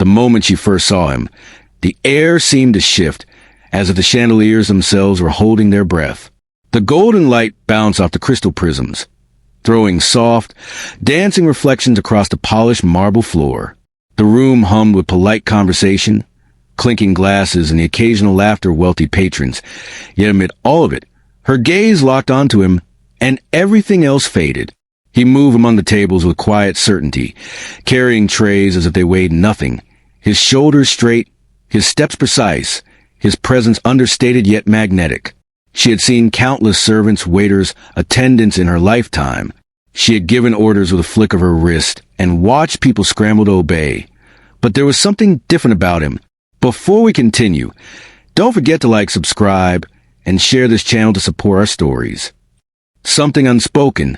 The moment she first saw him, the air seemed to shift, as if the chandeliers themselves were holding their breath. The golden light bounced off the crystal prisms, throwing soft, dancing reflections across the polished marble floor. The room hummed with polite conversation, clinking glasses, and the occasional laughter of wealthy patrons. Yet amid all of it, her gaze locked onto him, and everything else faded. He moved among the tables with quiet certainty, carrying trays as if they weighed nothing, his shoulders straight, his steps precise, his presence understated yet magnetic. She had seen countless servants, waiters, attendants in her lifetime. She had given orders with a flick of her wrist and watched people scramble to obey. But there was something different about him. Before we continue, don't forget to like, subscribe, and share this channel to support our stories. Something unspoken,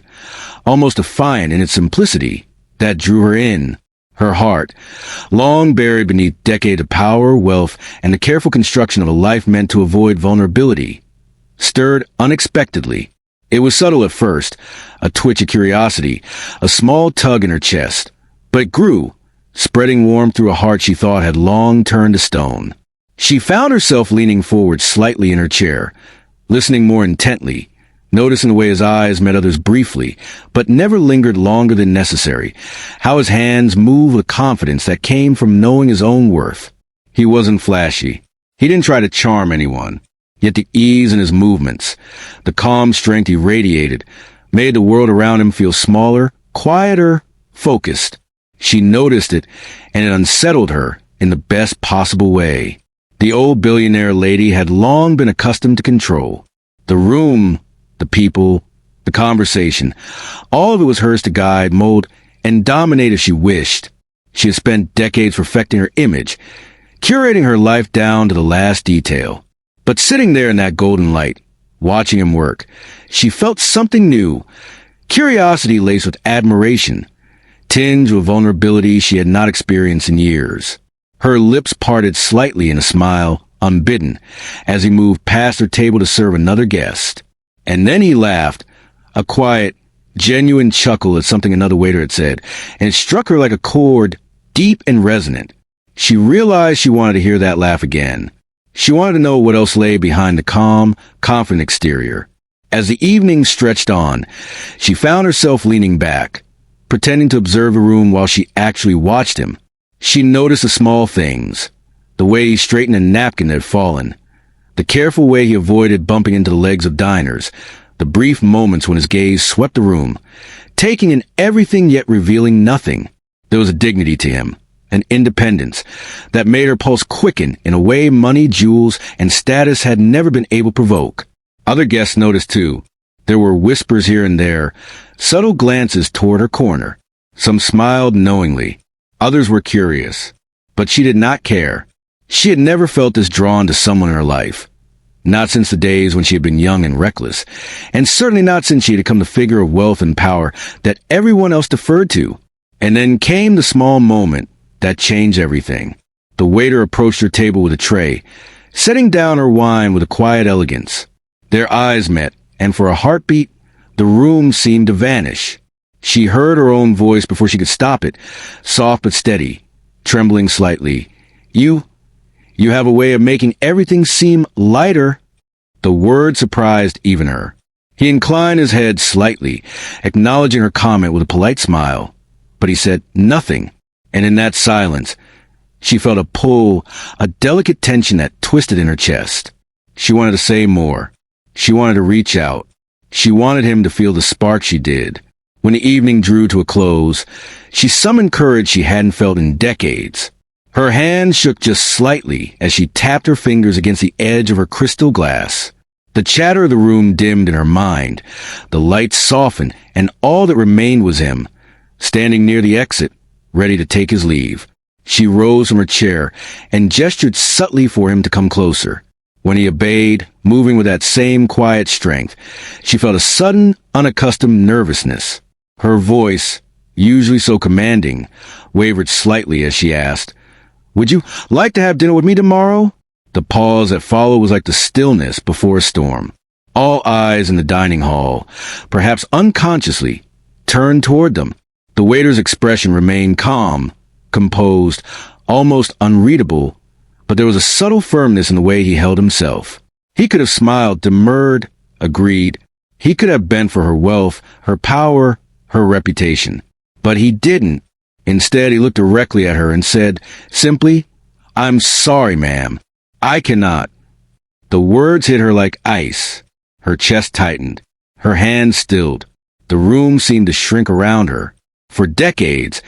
almost defiant in its simplicity, that drew her in. Her heart, long buried beneath decades of power, wealth, and the careful construction of a life meant to avoid vulnerability, stirred unexpectedly. It was subtle at first, a twitch of curiosity, a small tug in her chest, but it grew, spreading warm through a heart she thought had long turned to stone. She found herself leaning forward slightly in her chair, listening more intently, noticing the way his eyes met others briefly, but never lingered longer than necessary, how his hands moved with confidence that came from knowing his own worth. He wasn't flashy. He didn't try to charm anyone. Yet the ease in his movements, the calm strength he radiated, made the world around him feel smaller, quieter, focused. She noticed it, and it unsettled her in the best possible way. The old billionaire lady had long been accustomed to control. The room, the people, the conversation, all of it was hers to guide, mold, and dominate if she wished. She had spent decades perfecting her image, curating her life down to the last detail. But sitting there in that golden light, watching him work, she felt something new, curiosity laced with admiration, tinged with vulnerability she had not experienced in years. Her lips parted slightly in a smile, unbidden, as he moved past her table to serve another guest. And then he laughed, a quiet, genuine chuckle at something another waiter had said, and it struck her like a chord, deep and resonant. She realized she wanted to hear that laugh again. She wanted to know what else lay behind the calm, confident exterior. As the evening stretched on, she found herself leaning back, pretending to observe the room while she actually watched him. She noticed the small things, the way he straightened a napkin that had fallen, the careful way he avoided bumping into the legs of diners, the brief moments when his gaze swept the room, taking in everything yet revealing nothing. There was a dignity to him, an independence, that made her pulse quicken in a way money, jewels, and status had never been able to provoke. Other guests noticed too. There were whispers here and there, subtle glances toward her corner. Some smiled knowingly. Others were curious. But she did not care. She had never felt this drawn to someone in her life. Not since the days when she had been young and reckless, and certainly not since she had become the figure of wealth and power that everyone else deferred to. And then came the small moment that changed everything. The waiter approached her table with a tray, setting down her wine with a quiet elegance. Their eyes met, and for a heartbeat, the room seemed to vanish. She heard her own voice before she could stop it, soft but steady, trembling slightly. You have a way of making everything seem lighter." The word surprised even her. He inclined his head slightly, acknowledging her comment with a polite smile. But he said nothing, and in that silence, she felt a pull, a delicate tension that twisted in her chest. She wanted to say more. She wanted to reach out. She wanted him to feel the spark she did. When the evening drew to a close, she summoned courage she hadn't felt in decades. Her hand shook just slightly as she tapped her fingers against the edge of her crystal glass. The chatter of the room dimmed in her mind. The lights softened, and all that remained was him, standing near the exit, ready to take his leave. She rose from her chair and gestured subtly for him to come closer. When he obeyed, moving with that same quiet strength, she felt a sudden, unaccustomed nervousness. Her voice, usually so commanding, wavered slightly as she asked, "Would you like to have dinner with me tomorrow?" The pause that followed was like the stillness before a storm. All eyes in the dining hall, perhaps unconsciously, turned toward them. The waiter's expression remained calm, composed, almost unreadable, but there was a subtle firmness in the way he held himself. He could have smiled, demurred, agreed. He could have bent for her wealth, her power, her reputation. But he didn't. Instead, he looked directly at her and said, simply, "I'm sorry, ma'am. I cannot." The words hit her like ice. Her chest tightened. Her hands stilled. The room seemed to shrink around her. For decades,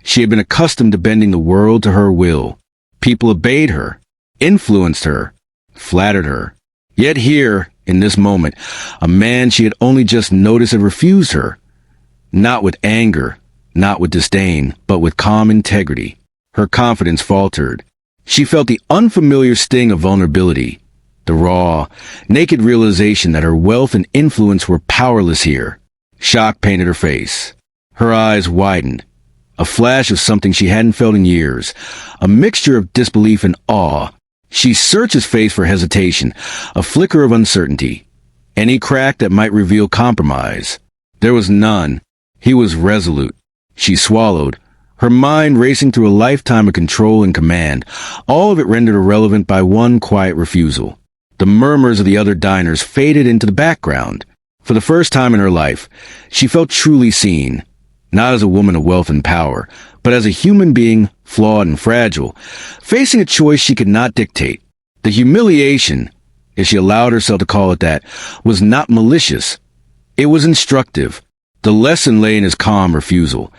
she had been accustomed to bending the world to her will. People obeyed her, influenced her, flattered her. Yet here, in this moment, a man she had only just noticed had refused her. Not with anger, not with disdain, but with calm integrity. Her confidence faltered. She felt the unfamiliar sting of vulnerability, the raw, naked realization that her wealth and influence were powerless here. Shock painted her face. Her eyes widened. A flash of something she hadn't felt in years, a mixture of disbelief and awe. She searched his face for hesitation, a flicker of uncertainty, any crack that might reveal compromise. There was none. He was resolute. She swallowed, her mind racing through a lifetime of control and command, all of it rendered irrelevant by one quiet refusal. The murmurs of the other diners faded into the background. For the first time in her life, she felt truly seen, not as a woman of wealth and power, but as a human being, flawed and fragile, facing a choice she could not dictate. The humiliation, if she allowed herself to call it that, was not malicious. It was instructive. The lesson lay in his calm refusal,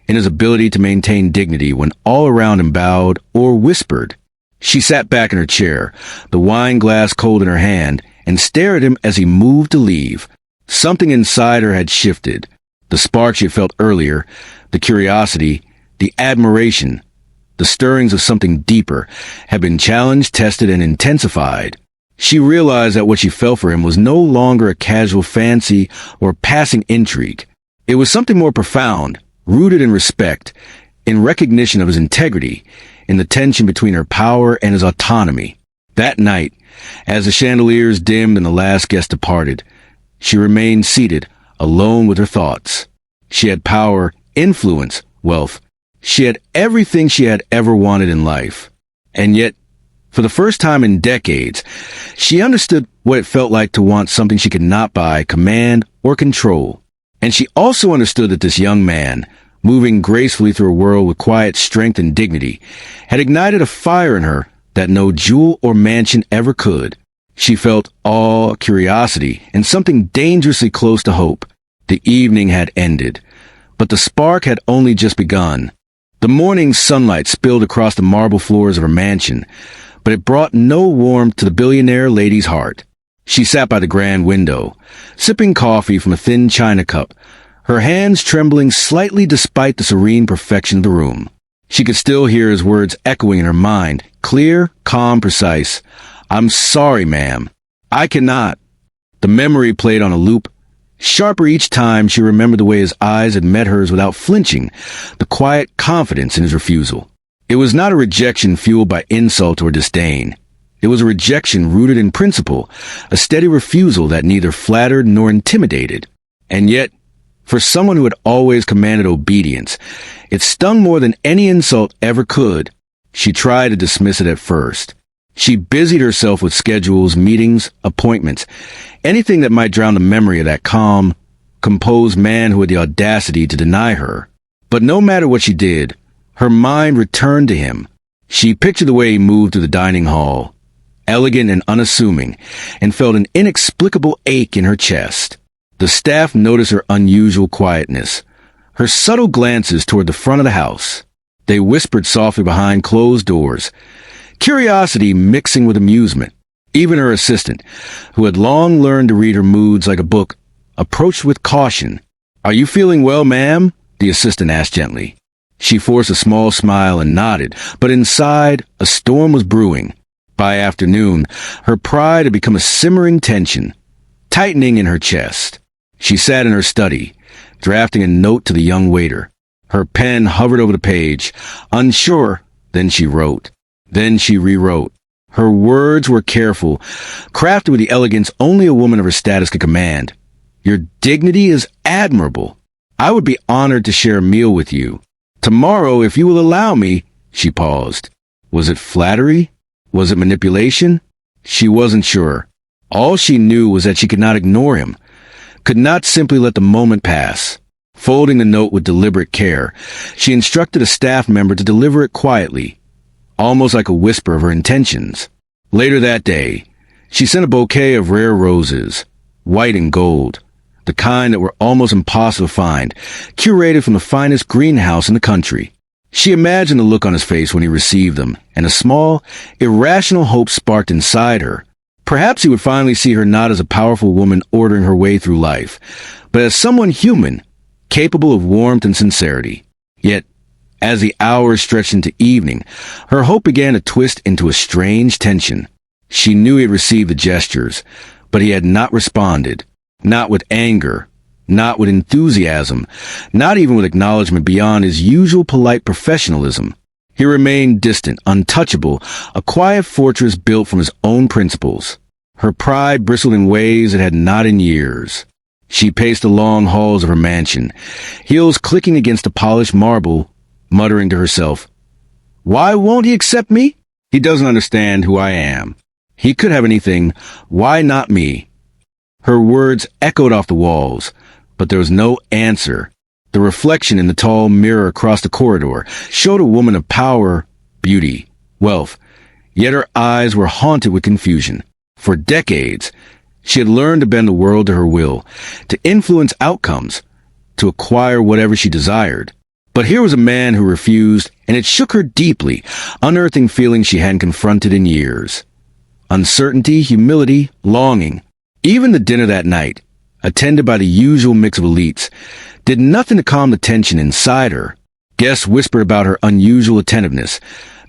in his ability to maintain dignity when all around him bowed or whispered. She sat back in her chair, the wine glass cold in her hand, and stared at him as he moved to leave. Something inside her had shifted. The spark she had felt earlier, the curiosity, the admiration, the stirrings of something deeper, had been challenged, tested, and intensified. She realized that what she felt for him was no longer a casual fancy or passing intrigue. It was something more profound, rooted in respect, in recognition of his integrity, in the tension between her power and his autonomy. That night, as the chandeliers dimmed and the last guest departed, she remained seated, alone with her thoughts. She had power, influence, wealth. She had everything she had ever wanted in life. And yet, for the first time in decades, she understood what it felt like to want something she could not buy, command, or control. And she also understood that this young man, moving gracefully through a world with quiet strength and dignity, had ignited a fire in her that no jewel or mansion ever could. She felt awe, curiosity, and something dangerously close to hope. The evening had ended, but the spark had only just begun. The morning sunlight spilled across the marble floors of her mansion, but it brought no warmth to the billionaire lady's heart. She sat by the grand window, sipping coffee from a thin china cup, her hands trembling slightly despite the serene perfection of the room. She could still hear his words echoing in her mind, clear, calm, precise. "I'm sorry, ma'am. I cannot." The memory played on a loop. Sharper each time, she remembered the way his eyes had met hers without flinching, the quiet confidence in his refusal. It was not a rejection fueled by insult or disdain. It was a rejection rooted in principle, a steady refusal that neither flattered nor intimidated. And yet, for someone who had always commanded obedience, it stung more than any insult ever could. She tried to dismiss it at first. She busied herself with schedules, meetings, appointments, anything that might drown the memory of that calm, composed man who had the audacity to deny her. But no matter what she did, her mind returned to him. She pictured the way he moved through the dining hall, elegant and unassuming, and felt an inexplicable ache in her chest. The staff noticed her unusual quietness, her subtle glances toward the front of the house. They whispered softly behind closed doors, curiosity mixing with amusement. Even her assistant, who had long learned to read her moods like a book, approached with caution. "Are you feeling well, ma'am?" the assistant asked gently. She forced a small smile and nodded, but inside, a storm was brewing. By afternoon, her pride had become a simmering tension, tightening in her chest. She sat in her study, drafting a note to the young waiter. Her pen hovered over the page, unsure. Then she wrote. Then she rewrote. Her words were careful, crafted with the elegance only a woman of her status could command. "Your dignity is admirable. I would be honored to share a meal with you. Tomorrow, if you will allow me," she paused. Was it flattery? Was it manipulation? She wasn't sure. All she knew was that she could not ignore him, could not simply let the moment pass. Folding the note with deliberate care, she instructed a staff member to deliver it quietly, almost like a whisper of her intentions. Later that day, she sent a bouquet of rare roses, white and gold, the kind that were almost impossible to find, curated from the finest greenhouse in the country. She imagined the look on his face when he received them, and a small, irrational hope sparked inside her. Perhaps he would finally see her not as a powerful woman ordering her way through life, but as someone human, capable of warmth and sincerity. Yet, as the hours stretched into evening, her hope began to twist into a strange tension. She knew he had received the gestures, but he had not responded, not with anger, not with enthusiasm, not even with acknowledgement beyond his usual polite professionalism. He remained distant, untouchable, a quiet fortress built from his own principles. Her pride bristled in ways it had not in years. She paced the long halls of her mansion, heels clicking against the polished marble, muttering to herself, "Why won't he accept me? He doesn't understand who I am. He could have anything. Why not me?" Her words echoed off the walls, but there was no answer. The reflection in the tall mirror across the corridor showed a woman of power, beauty, wealth, yet her eyes were haunted with confusion. For decades, she had learned to bend the world to her will, to influence outcomes, to acquire whatever she desired. But here was a man who refused, and it shook her deeply, unearthing feelings she hadn't confronted in years. Uncertainty, humility, longing. Even the dinner that night, attended by the usual mix of elites, did nothing to calm the tension inside her. Guests whispered about her unusual attentiveness,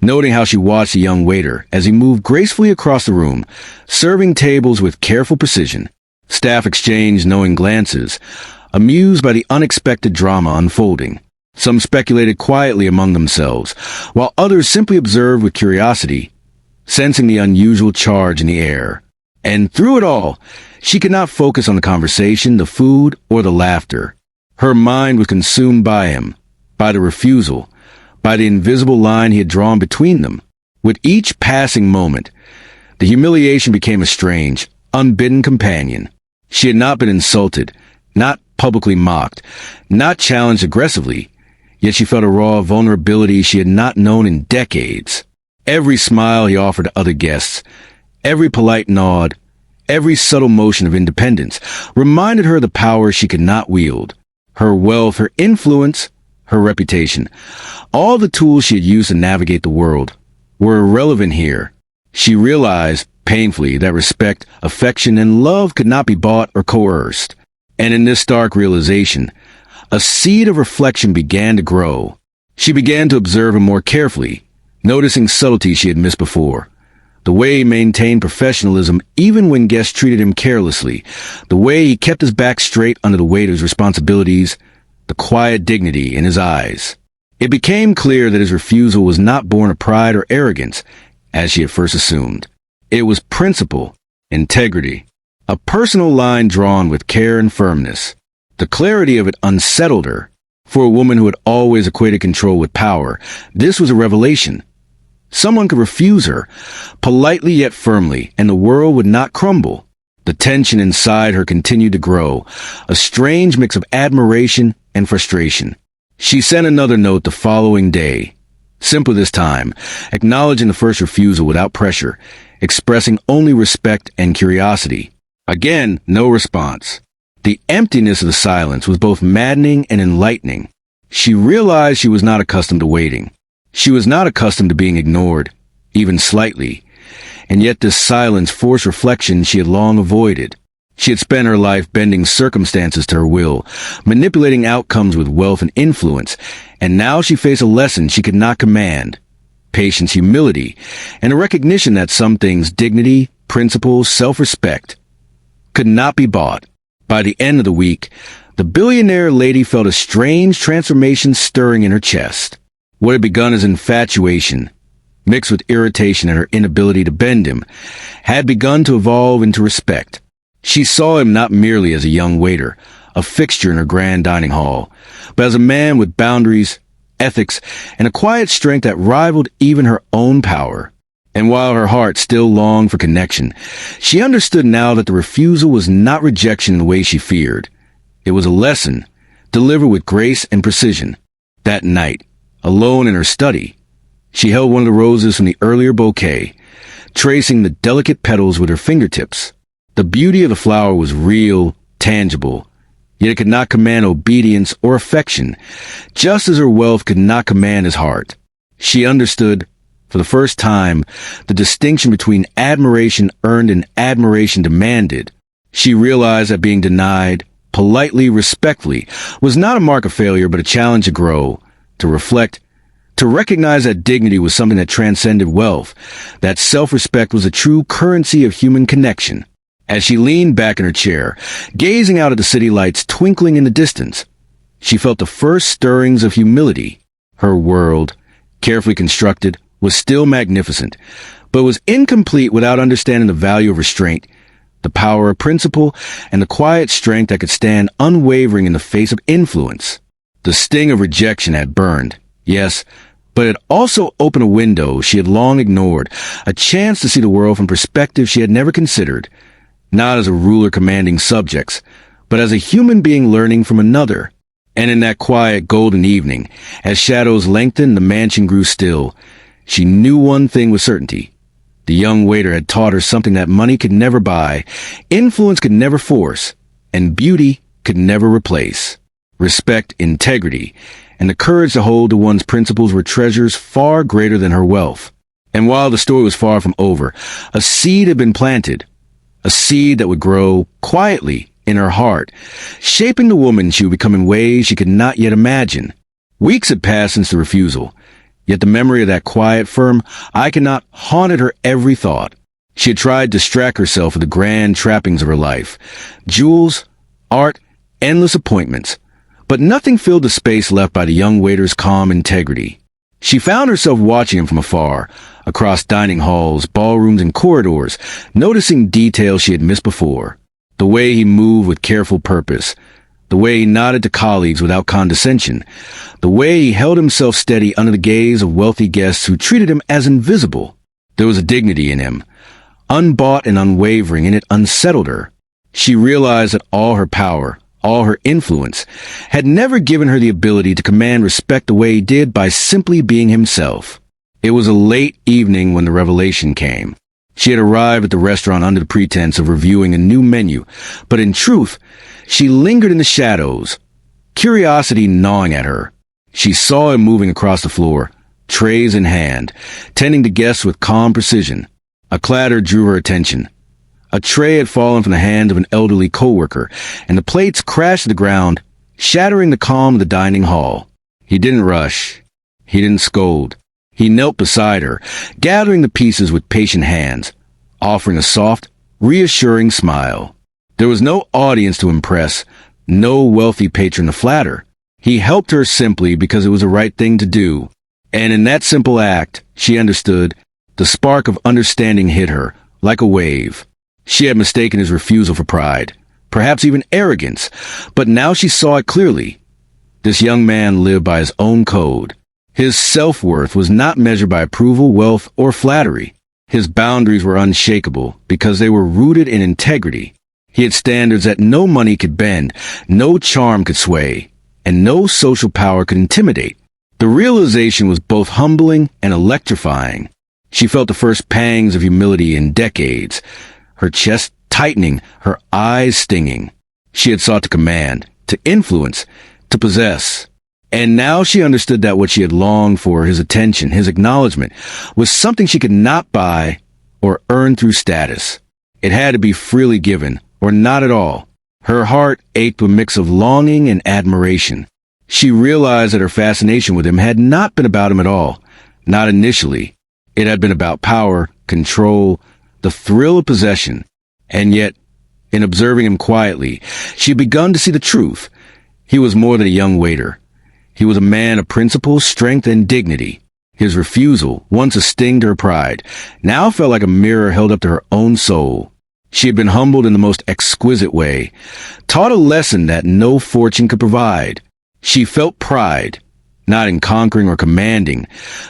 noting how she watched the young waiter as he moved gracefully across the room, serving tables with careful precision. Staff exchanged knowing glances, amused by the unexpected drama unfolding. Some speculated quietly among themselves, while others simply observed with curiosity, sensing the unusual charge in the air. And through it all, she could not focus on the conversation, the food, or the laughter. Her mind was consumed by him, by the refusal, by the invisible line he had drawn between them. With each passing moment, the humiliation became a strange, unbidden companion. She had not been insulted, not publicly mocked, not challenged aggressively, yet she felt a raw vulnerability she had not known in decades. Every smile he offered to other guests, every polite nod, every subtle motion of independence reminded her of the power she could not wield. Her wealth, her influence, her reputation, all the tools she had used to navigate the world, were irrelevant here. She realized, painfully, that respect, affection, and love could not be bought or coerced. And in this stark realization, a seed of reflection began to grow. She began to observe him more carefully, noticing subtleties she had missed before. The way he maintained professionalism even when guests treated him carelessly, the way he kept his back straight under the weight of his responsibilities, the quiet dignity in his eyes. It became clear that his refusal was not born of pride or arrogance, as she had first assumed. It was principle, integrity, a personal line drawn with care and firmness. The clarity of it unsettled her. For a woman who had always equated control with power, this was a revelation. Someone could refuse her, politely yet firmly, and the world would not crumble. The tension inside her continued to grow, a strange mix of admiration and frustration. She sent another note the following day, simpler this time, acknowledging the first refusal without pressure, expressing only respect and curiosity. Again, no response. The emptiness of the silence was both maddening and enlightening. She realized she was not accustomed to waiting. She was not accustomed to being ignored, even slightly, and yet this silence forced reflection she had long avoided. She had spent her life bending circumstances to her will, manipulating outcomes with wealth and influence, and now she faced a lesson she could not command: patience, humility, and a recognition that some things, dignity, principles, self-respect, could not be bought. By the end of the week, the billionaire lady felt a strange transformation stirring in her chest. What had begun as infatuation, mixed with irritation at her inability to bend him, had begun to evolve into respect. She saw him not merely as a young waiter, a fixture in her grand dining hall, but as a man with boundaries, ethics, and a quiet strength that rivaled even her own power. And while her heart still longed for connection, she understood now that the refusal was not rejection in the way she feared. It was a lesson, delivered with grace and precision. That night, alone in her study, she held one of the roses from the earlier bouquet, tracing the delicate petals with her fingertips. The beauty of the flower was real, tangible, yet it could not command obedience or affection, just as her wealth could not command his heart. She understood, for the first time, the distinction between admiration earned and admiration demanded. She realized that being denied, politely, respectfully, was not a mark of failure but a challenge to grow, to reflect, to recognize that dignity was something that transcended wealth, that self-respect was a true currency of human connection. As she leaned back in her chair, gazing out at the city lights twinkling in the distance, she felt the first stirrings of humility. Her world, carefully constructed, was still magnificent, but was incomplete without understanding the value of restraint, the power of principle, and the quiet strength that could stand unwavering in the face of influence. The sting of rejection had burned, yes, but it also opened a window she had long ignored, a chance to see the world from perspective she had never considered, not as a ruler commanding subjects, but as a human being learning from another. And in that quiet golden evening, as shadows lengthened, the mansion grew still. She knew one thing with certainty. The young waiter had taught her something that money could never buy, influence could never force, and beauty could never replace. Respect, integrity, and the courage to hold to one's principles were treasures far greater than her wealth. And while the story was far from over, a seed had been planted, a seed that would grow quietly in her heart, shaping the woman she would become in ways she could not yet imagine. Weeks had passed since the refusal, yet the memory of that quiet, firm "I cannot" haunted her every thought. She had tried to distract herself with the grand trappings of her life, jewels, art, endless appointments, but nothing filled the space left by the young waiter's calm integrity. She found herself watching him from afar, across dining halls, ballrooms, and corridors, noticing details she had missed before. The way he moved with careful purpose, the way he nodded to colleagues without condescension, the way he held himself steady under the gaze of wealthy guests who treated him as invisible. There was a dignity in him, unbought and unwavering, and it unsettled her. She realized that all her power, all her influence, had never given her the ability to command respect the way he did by simply being himself. It was a late evening when the revelation came. She had arrived at the restaurant under the pretense of reviewing a new menu, but in truth, she lingered in the shadows, curiosity gnawing at her. She saw him moving across the floor, trays in hand, tending to guests with calm precision. A clatter drew her attention. A tray had fallen from the hand of an elderly coworker, and the plates crashed to the ground, shattering the calm of the dining hall. He didn't rush. He didn't scold. He knelt beside her, gathering the pieces with patient hands, offering a soft, reassuring smile. There was no audience to impress, no wealthy patron to flatter. He helped her simply because it was the right thing to do. And in that simple act, she understood, the spark of understanding hit her, like a wave. She had mistaken his refusal for pride, perhaps even arrogance, but now she saw it clearly. This young man lived by his own code. His self-worth was not measured by approval, wealth, or flattery. His boundaries were unshakable because they were rooted in integrity. He had standards that no money could bend, no charm could sway, and no social power could intimidate. The realization was both humbling and electrifying. She felt the first pangs of humility in decades, her chest tightening, her eyes stinging. She had sought to command, to influence, to possess. And now she understood that what she had longed for, his attention, his acknowledgement, was something she could not buy or earn through status. It had to be freely given, or not at all. Her heart ached with a mix of longing and admiration. She realized that her fascination with him had not been about him at all, not initially. It had been about power, control, the thrill of possession. And yet, in observing him quietly, she had begun to see the truth. He was more than a young waiter. He was a man of principle, strength, and dignity. His refusal, once a sting to her pride, now felt like a mirror held up to her own soul. She had been humbled in the most exquisite way, taught a lesson that no fortune could provide. She felt pride, not in conquering or commanding,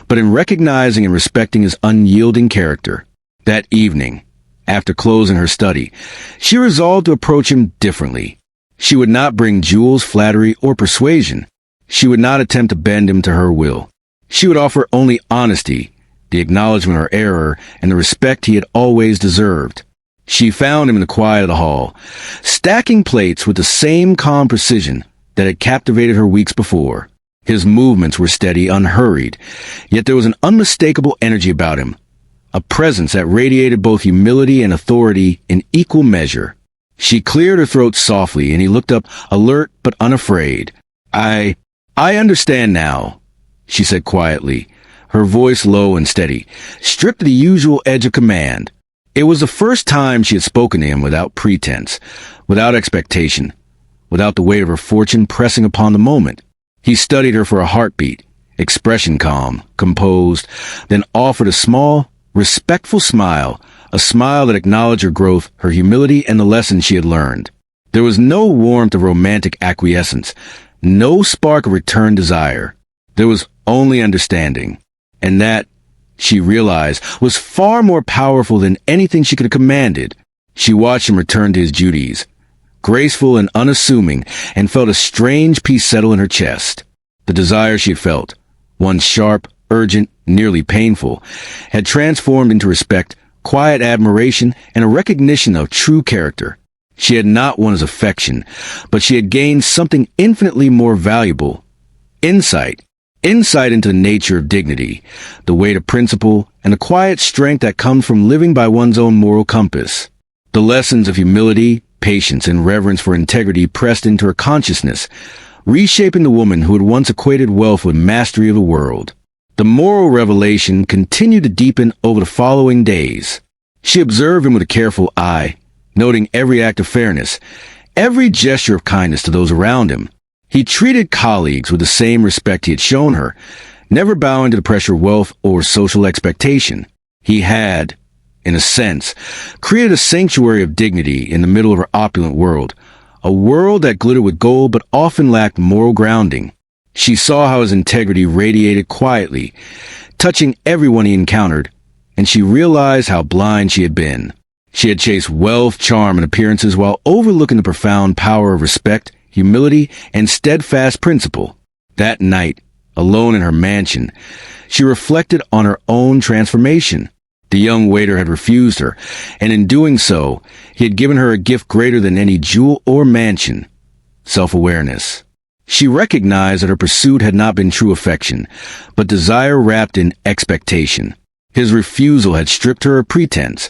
but in recognizing and respecting his unyielding character. That evening, after closing her study, she resolved to approach him differently. She would not bring jewels, flattery, or persuasion. She would not attempt to bend him to her will. She would offer only honesty, the acknowledgement of her error, and the respect he had always deserved. She found him in the quiet of the hall, stacking plates with the same calm precision that had captivated her weeks before. His movements were steady, unhurried, yet there was an unmistakable energy about him, a presence that radiated both humility and authority in equal measure. She cleared her throat softly, and he looked up, alert but unafraid. I understand now," she said quietly, her voice low and steady, stripped of the usual edge of command. It was the first time she had spoken to him without pretense, without expectation, without the weight of her fortune pressing upon the moment. He studied her for a heartbeat, expression calm, composed, then offered a small, respectful smile, a smile that acknowledged her growth, her humility, and the lessons she had learned. There was no warmth of romantic acquiescence, no spark of returned desire. There was only understanding, and that, she realized, was far more powerful than anything she could have commanded. She watched him return to his duties, graceful and unassuming, and felt a strange peace settle in her chest. The desire she had felt, once sharp, urgent, nearly painful, had transformed into respect, quiet admiration, and a recognition of true character. She had not won his affection, but she had gained something infinitely more valuable: insight. Insight into the nature of dignity, the weight of principle, and the quiet strength that comes from living by one's own moral compass. The lessons of humility, patience, and reverence for integrity pressed into her consciousness, reshaping the woman who had once equated wealth with mastery of the world. The moral revelation continued to deepen over the following days. She observed him with a careful eye, noting every act of fairness, every gesture of kindness to those around him. He treated colleagues with the same respect he had shown her, never bowing to the pressure of wealth or social expectation. He had, in a sense, created a sanctuary of dignity in the middle of her opulent world, a world that glittered with gold but often lacked moral grounding. She saw how his integrity radiated quietly, touching everyone he encountered, and she realized how blind she had been. She had chased wealth, charm, and appearances while overlooking the profound power of respect, humility, and steadfast principle. That night, alone in her mansion, she reflected on her own transformation. The young waiter had refused her, and in doing so, he had given her a gift greater than any jewel or mansion: self-awareness. She recognized that her pursuit had not been true affection, but desire wrapped in expectation. His refusal had stripped her of pretense,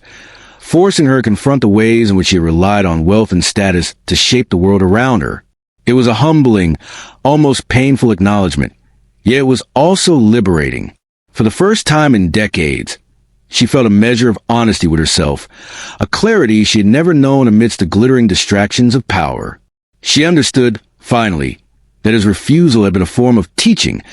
forcing her to confront the ways in which she had relied on wealth and status to shape the world around her. It was a humbling, almost painful acknowledgement, yet it was also liberating. For the first time in decades, she felt a measure of honesty with herself, a clarity she had never known amidst the glittering distractions of power. She understood, finally, that his refusal had been a form of teaching,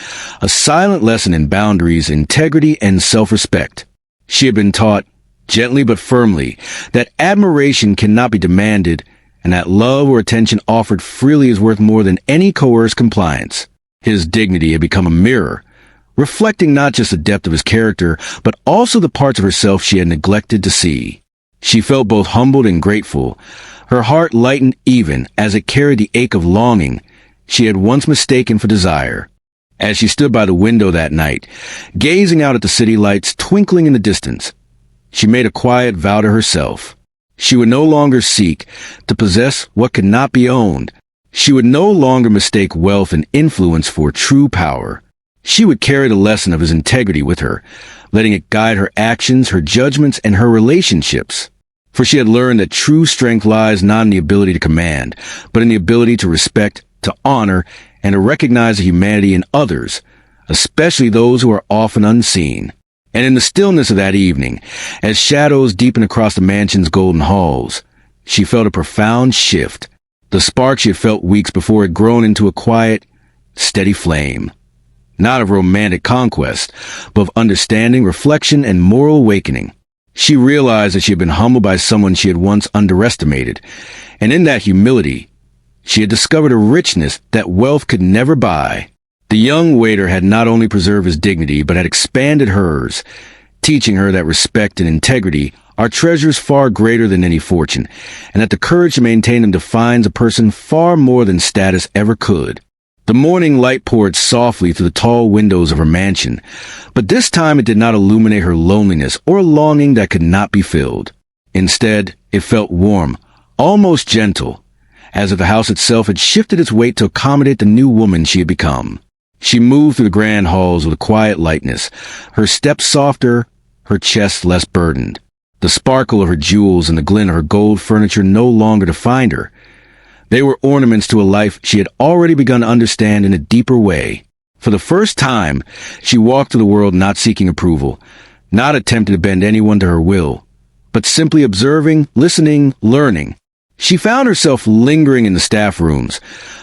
a silent lesson in boundaries, integrity, and self-respect. She had been taught, gently but firmly, that admiration cannot be demanded, and that love or attention offered freely is worth more than any coerced compliance. His dignity had become a mirror, reflecting not just the depth of his character, but also the parts of herself she had neglected to see. She felt both humbled and grateful. Her heart lightened even as it carried the ache of longing she had once mistaken for desire. As she stood by the window that night, gazing out at the city lights twinkling in the distance, she made a quiet vow to herself. She would no longer seek to possess what could not be owned. She would no longer mistake wealth and influence for true power. She would carry the lesson of his integrity with her, letting it guide her actions, her judgments, and her relationships. For she had learned that true strength lies not in the ability to command, but in the ability to respect, to honor, and to recognize the humanity in others, especially those who are often unseen. And in the stillness of that evening, as shadows deepened across the mansion's golden halls, she felt a profound shift. The spark she had felt weeks before had grown into a quiet, steady flame. Not of romantic conquest, but of understanding, reflection, and moral awakening. She realized that she had been humbled by someone she had once underestimated, and in that humility, she had discovered a richness that wealth could never buy. The young waiter had not only preserved his dignity, but had expanded hers, teaching her that respect and integrity are treasures far greater than any fortune, and that the courage to maintain them defines a person far more than status ever could. The morning light poured softly through the tall windows of her mansion, but this time it did not illuminate her loneliness or a longing that could not be filled. Instead, it felt warm, almost gentle, as if the house itself had shifted its weight to accommodate the new woman she had become. She moved through the grand halls with a quiet lightness, her steps softer, her chest less burdened. The sparkle of her jewels and the glint of her gold furniture no longer defined her. They were ornaments to a life she had already begun to understand in a deeper way. For the first time, she walked through the world not seeking approval, not attempting to bend anyone to her will, but simply observing, listening, learning. She found herself lingering in the staff rooms,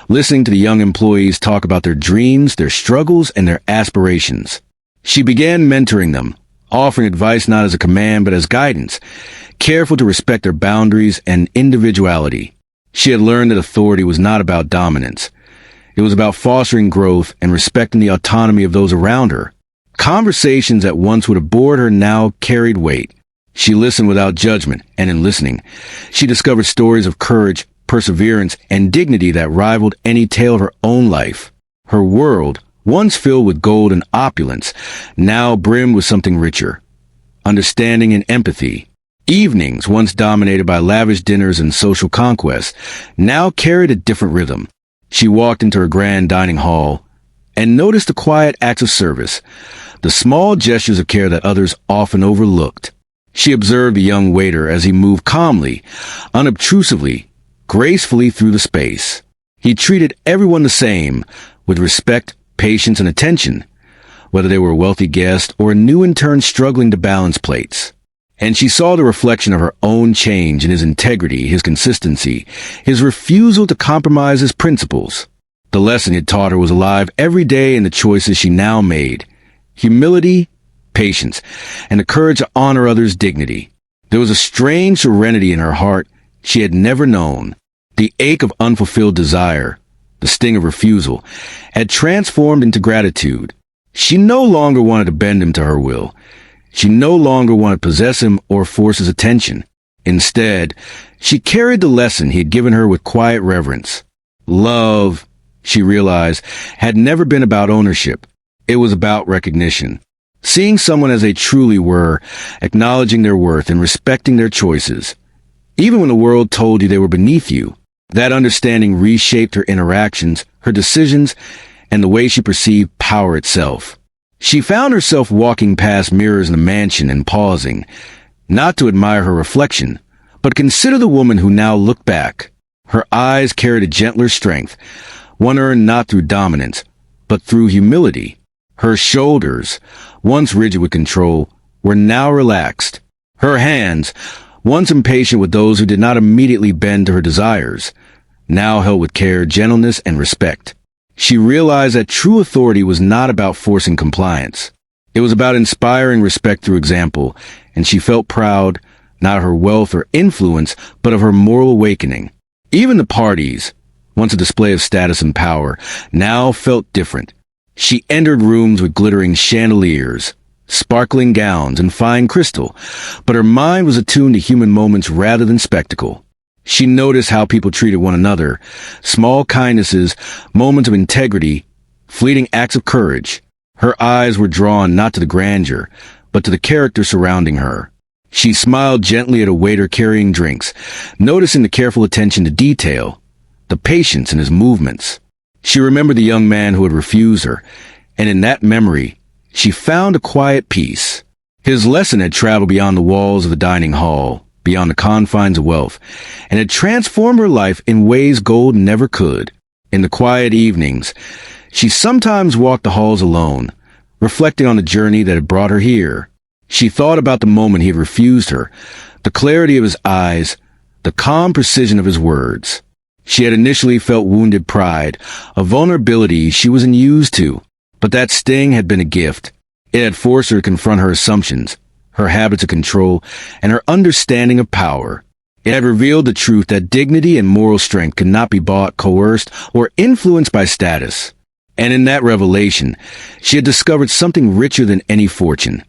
listening to the young employees talk about their dreams, their struggles, and their aspirations. She began mentoring them, offering advice not as a command but as guidance, careful to respect their boundaries and individuality. She had learned that authority was not about dominance. It was about fostering growth and respecting the autonomy of those around her. Conversations that once would have bored her now carried weight. She listened without judgment, and in listening, she discovered stories of courage, perseverance, and dignity that rivaled any tale of her own life. Her world, once filled with gold and opulence, now brimmed with something richer: understanding and empathy. Evenings, once dominated by lavish dinners and social conquests, now carried a different rhythm. She walked into her grand dining hall and noticed the quiet acts of service, the small gestures of care that others often overlooked. She observed the young waiter as he moved calmly, unobtrusively, gracefully through the space. He treated everyone the same, with respect, patience, and attention, whether they were a wealthy guest or a new intern struggling to balance plates. And she saw the reflection of her own change in his integrity, his consistency, his refusal to compromise his principles. The lesson he had taught her was alive every day in the choices she now made: humility, patience, and the courage to honor others' dignity. There was a strange serenity in her heart she had never known. The ache of unfulfilled desire, the sting of refusal, had transformed into gratitude. She no longer wanted to bend him to her will. She no longer wanted to possess him or force his attention. Instead, she carried the lesson he had given her with quiet reverence. Love, she realized, had never been about ownership. It was about recognition. Seeing someone as they truly were, acknowledging their worth and respecting their choices. Even when the world told you they were beneath you, that understanding reshaped her interactions, her decisions, and the way she perceived power itself. She found herself walking past mirrors in the mansion and pausing, not to admire her reflection, but consider the woman who now looked back. Her eyes carried a gentler strength, one earned not through dominance, but through humility. Her shoulders, once rigid with control, were now relaxed. Her hands, once impatient with those who did not immediately bend to her desires, now held with care, gentleness, and respect. She realized that true authority was not about forcing compliance. It was about inspiring respect through example, and she felt proud, not of her wealth or influence, but of her moral awakening. Even the parties, once a display of status and power, now felt different. She entered rooms with glittering chandeliers, sparkling gowns, and fine crystal, but her mind was attuned to human moments rather than spectacle. She noticed how people treated one another, small kindnesses, moments of integrity, fleeting acts of courage. Her eyes were drawn not to the grandeur, but to the character surrounding her. She smiled gently at a waiter carrying drinks, noticing the careful attention to detail, the patience in his movements. She remembered the young man who had refused her, and in that memory, she found a quiet peace. His lesson had traveled beyond the walls of the dining hall, beyond the confines of wealth, and had transformed her life in ways gold never could. In the quiet evenings, she sometimes walked the halls alone, reflecting on the journey that had brought her here. She thought about the moment he had refused her, the clarity of his eyes, the calm precision of his words. She had initially felt wounded pride, a vulnerability she wasn't used to, but that sting had been a gift. It had forced her to confront her assumptions, her habits of control, and her understanding of power. It had revealed the truth that dignity and moral strength could not be bought, coerced, or influenced by status. And in that revelation, she had discovered something richer than any fortune.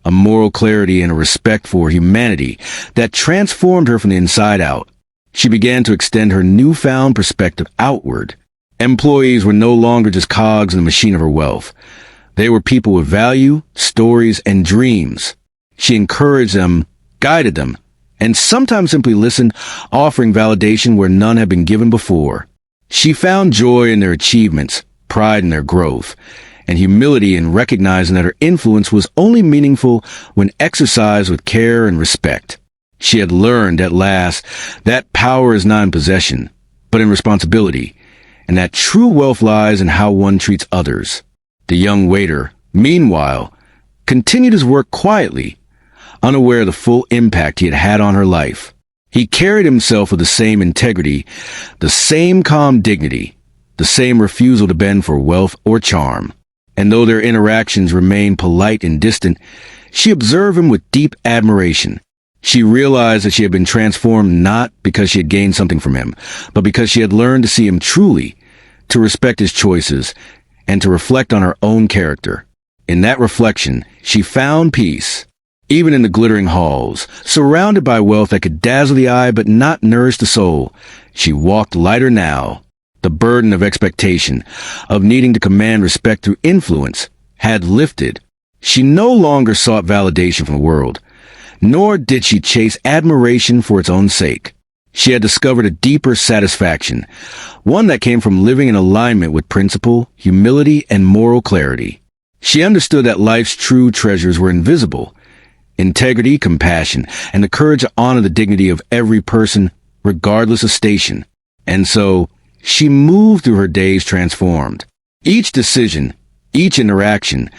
A moral clarity and a respect for humanity that transformed her from the inside out. She began to extend her newfound perspective outward. Employees were no longer just cogs in the machine of her wealth. They were people with value, stories, and dreams. She encouraged them, guided them, and sometimes simply listened, offering validation where none had been given before. She found joy in their achievements, pride in their growth, and humility in recognizing that her influence was only meaningful when exercised with care and respect. She had learned at last that power is not in possession, but in responsibility, and that true wealth lies in how one treats others. The young waiter, meanwhile, continued his work quietly, unaware of the full impact he had had on her life. He carried himself with the same integrity, the same calm dignity, the same refusal to bend for wealth or charm. And though their interactions remained polite and distant, she observed him with deep admiration. She realized that she had been transformed not because she had gained something from him, but because she had learned to see him truly, to respect his choices, and to reflect on her own character. In that reflection, she found peace. Even in the glittering halls, surrounded by wealth that could dazzle the eye but not nourish the soul, she walked lighter now. The burden of expectation, of needing to command respect through influence, had lifted. She no longer sought validation from the world, nor did she chase admiration for its own sake. She had discovered a deeper satisfaction, one that came from living in alignment with principle, humility, and moral clarity. She understood that life's true treasures were invisible: integrity, compassion, and the courage to honor the dignity of every person, regardless of station. And so, she moved through her days transformed. Each decision, each interaction,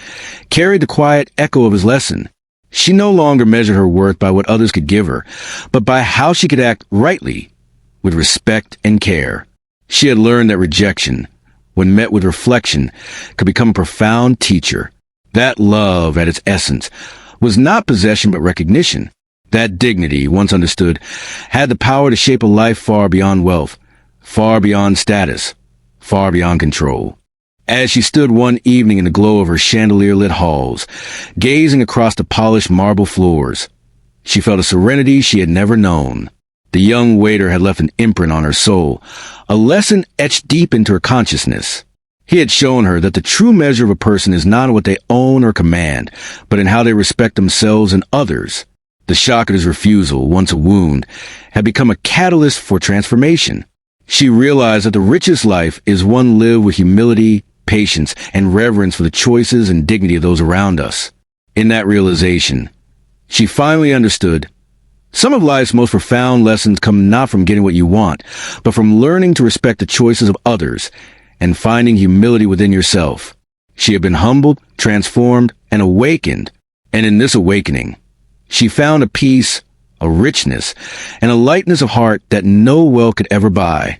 carried the quiet echo of his lesson. She no longer measured her worth by what others could give her, but by how she could act rightly, with respect and care. She had learned that rejection, when met with reflection, could become a profound teacher. That love, at its essence, was not possession but recognition. That dignity, once understood, had the power to shape a life far beyond wealth, far beyond status, far beyond control. As she stood one evening in the glow of her chandelier-lit halls, gazing across the polished marble floors, she felt a serenity she had never known. The young waiter had left an imprint on her soul, a lesson etched deep into her consciousness. He had shown her that the true measure of a person is not in what they own or command, but in how they respect themselves and others. The shock of his refusal, once a wound, had become a catalyst for transformation. She realized that the richest life is one lived with humility, patience, and reverence for the choices and dignity of those around us. In that realization, she finally understood some of life's most profound lessons come not from getting what you want, but from learning to respect the choices of others and finding humility within yourself. She had been humbled, transformed, and awakened. And in this awakening, she found a peace, a richness, and a lightness of heart that no wealth could ever buy.